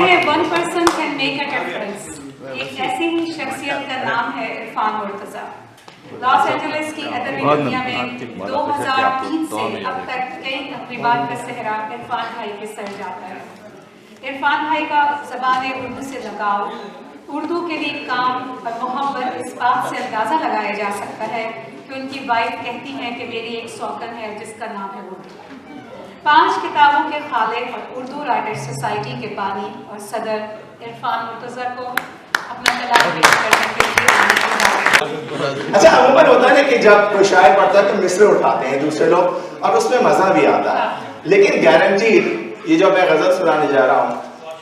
हैं one person can make a difference. एक ऐसी ही शख्सियत का नाम है इरफान मुर्तज़ा। लॉस एंजलिस की अदबी दुनिया में 2003 से अब तक कई तकरीबात का सेहरा इरफान भाई के सर जाता है। इरफान भाई का ज़बान उर्दू से लगाव, उर्दू के लिए काम और मोहब्बत इस बात से अंदाज़ा लगाया जा सकता है कि उनकी वाइफ कहती हैं कि मेरी एक सौकन है जिसका नाम है उर्दू। 5 किताबों के खालिक और उर्दू राइटर्स सोसाइटी के बानी और सदर इरफान मुर्तज़ा को अपना कलाम पेश करने के लिए। अच्छा, अमूमन होता है ना कि जब कोई शायर पढ़ता है तो मिसरे उठाते हैं दूसरे लोग और उसमें मजा भी आता है, लेकिन गारंटीड ये जो मैं गजल सुनाने जा रहा हूँ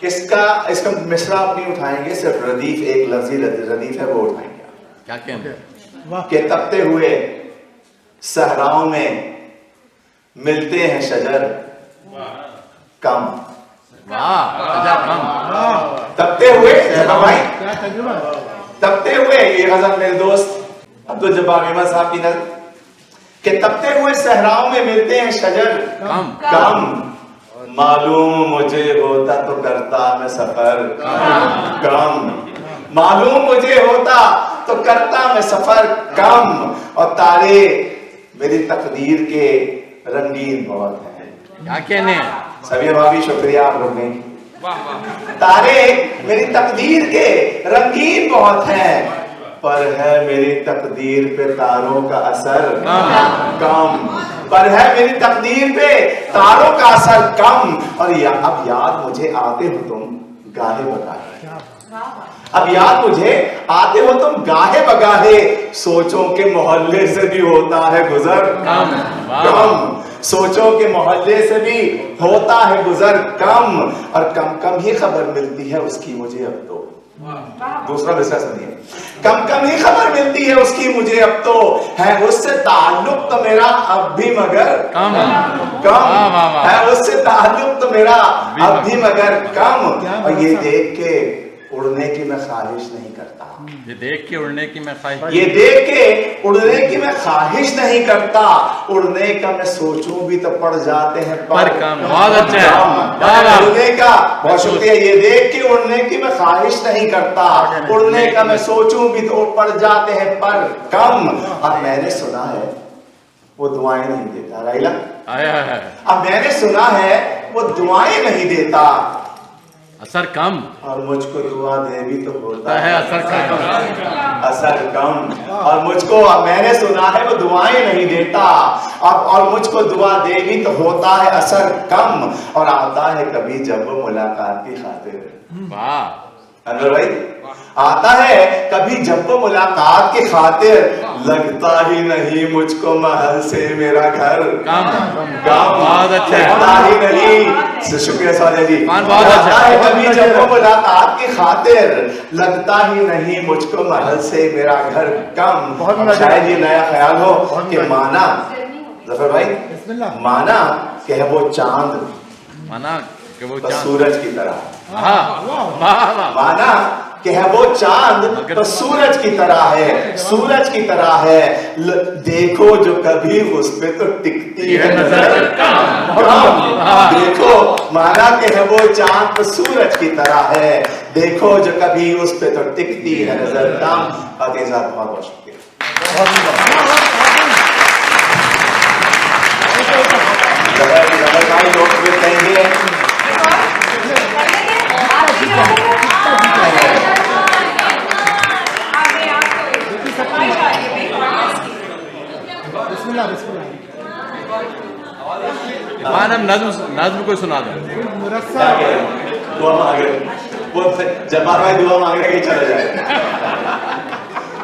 इसका मिसरा आप नहीं उठाएंगे, सिर्फ रदीफ, एक लफ्जी रदीफ है वो उठाएंगे। क्या कहते के तपते हुए सहराओं में मिलते हैं शजर कम। तपते हुए भाई, तपते हुए, ये गजल मेरे दोस्त अब्दुल जब्बार मेमन साहब की नज़र के तपते हुए सहराओं में मिलते हैं शजर कम। मालूम मुझे होता तो करता मैं सफर कम। मालूम मुझे होता तो करता मैं सफर कम। और तारे मेरी तकदीर के रंगीन बहुत हैं। क्या कहने सभी भाभी शुक्रिया, आप लोग नहीं। तारे मेरी तकदीर के रंगीन बहुत हैं, पर है मेरी तकदीर पे तारों का असर कम। पर है मेरी तकदीर पे तारों का असर कम। और अब याद मुझे आते हो तुम गाहे बगाहे, अब याद मुझे आते हो तुम गाहे बगाहे, सोचों के मोहल्ले से भी होता है गुजर कम। सोचों के मोहल्ले से भी होता है गुजर कम। और कम कम ही खबर मिलती है उसकी मुझे अब तो। दूसरा विषय सुनिए, कम कम ही खबर मिलती है उसकी मुझे अब तो, है उससे ताल्लुक तो मेरा अब भी मगर कम है, उससे ताल्लुक तो मेरा अब भी मगर कम। और ये देख के उड़ने की मैं ख्वाहिश नहीं करता, ये देख के उड़ने की मैं ख्वाहिश, ये देख के उड़ने की मैं ख्वाहिश नहीं करता। उड़ने का मैं सोचूं भी तो पड़ जाते हैं पर कम। बहुत अच्छा, उड़ने का बहुत शुक्रिया। ये देख के उड़ने की मैं ख्वाहिश नहीं करता, उड़ने का मैं सोचूं भी तो पड़ जाते हैं पर कम। और मैंने सुना है वो दुआएं नहीं देता। राइला, अब मैंने सुना है वो दुआएं नहीं देता, असर कम। और मुझको दुआ दे भी तो होता है असर कम, असर कम। और मुझको, मैंने सुना है वो दुआएं नहीं देता, और मुझको दुआ दे भी तो होता है असर कम। और आता है कभी जब वो मुलाकात की खातिर। वाह अनवर भाई, आता है कभी जब वो मुलाकात की खातिर, लगता ही नहीं मुझको महल से मेरा घर कम। बहुत अच्छा, लगता ही नहीं। शुक्रिया साजा जी। लगता है कभी जब वो मुलाकात की खातिर, लगता ही नहीं मुझको महल से मेरा घर कम। शायद ये नया ख्याल हो कि माना, जफर भाई, माना कि है वो चांद, माना कि वो सूरज की तरह, माना कि है वो चांद तो सूरज की तरह है, सूरज की तरह है। देखो जो कभी उस पे तो टिकती है नजर कम। देखो, माना कि है वो चांद तो सूरज की तरह है, देखो जो कभी उस पे तो टिकती है नजर कम। बहुत बहुत शुक्रिया। भाई लोग कहेंगे नज्म को सुना दो। दुआ मांगे, वो जब्बार भाई दुआ मांगने के चला जाए।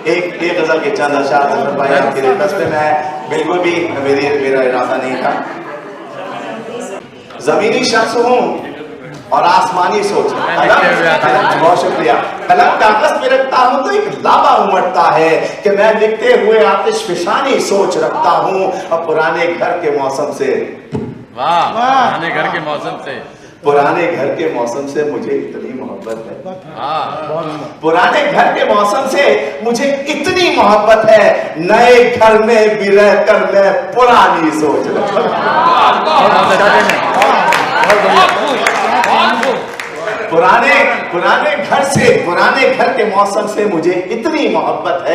एक गजल के चंद अशार भाई आपके रिक्वेस्ट पे, मैं बिल्कुल भी मेरा इरादा नहीं था। जमीनी शख्स हूँ और आसमानी सोच, बहुत शुक्रिया। कलम कागज पे रखता हूँ तो एक लावा उमड़ता है कि मैं लिखते हुए आतिश फिशानी सोच रखता हूँ। और पुराने घर के मौसम से, वाह, पुराने घर के मौसम से, पुराने घर के मौसम से मुझे इतनी मोहब्बत है। पुराने घर के मौसम से मुझे इतनी मोहब्बत है, नए घर में भी रहकर मैं पुरानी सोच रखता हूँ। पुराने पुराने घर से, पुराने घर के मौसम से मुझे इतनी मोहब्बत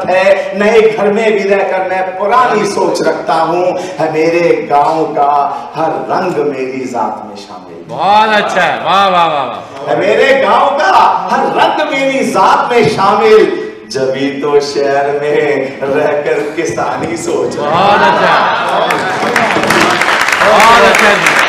है, नए घर में भी रहकर मैं पुरानी सोच रखता हूँ। है मेरे गांव का हर रंग मेरी जात में शामिल। बहुत अच्छा है, वाह वाह वाह वाह। है मेरे गांव का हर रंग मेरी जात में शामिल, जभी तो शहर में रहकर किसानी सोच। बहुत अच्छा, बहुत अच्छा।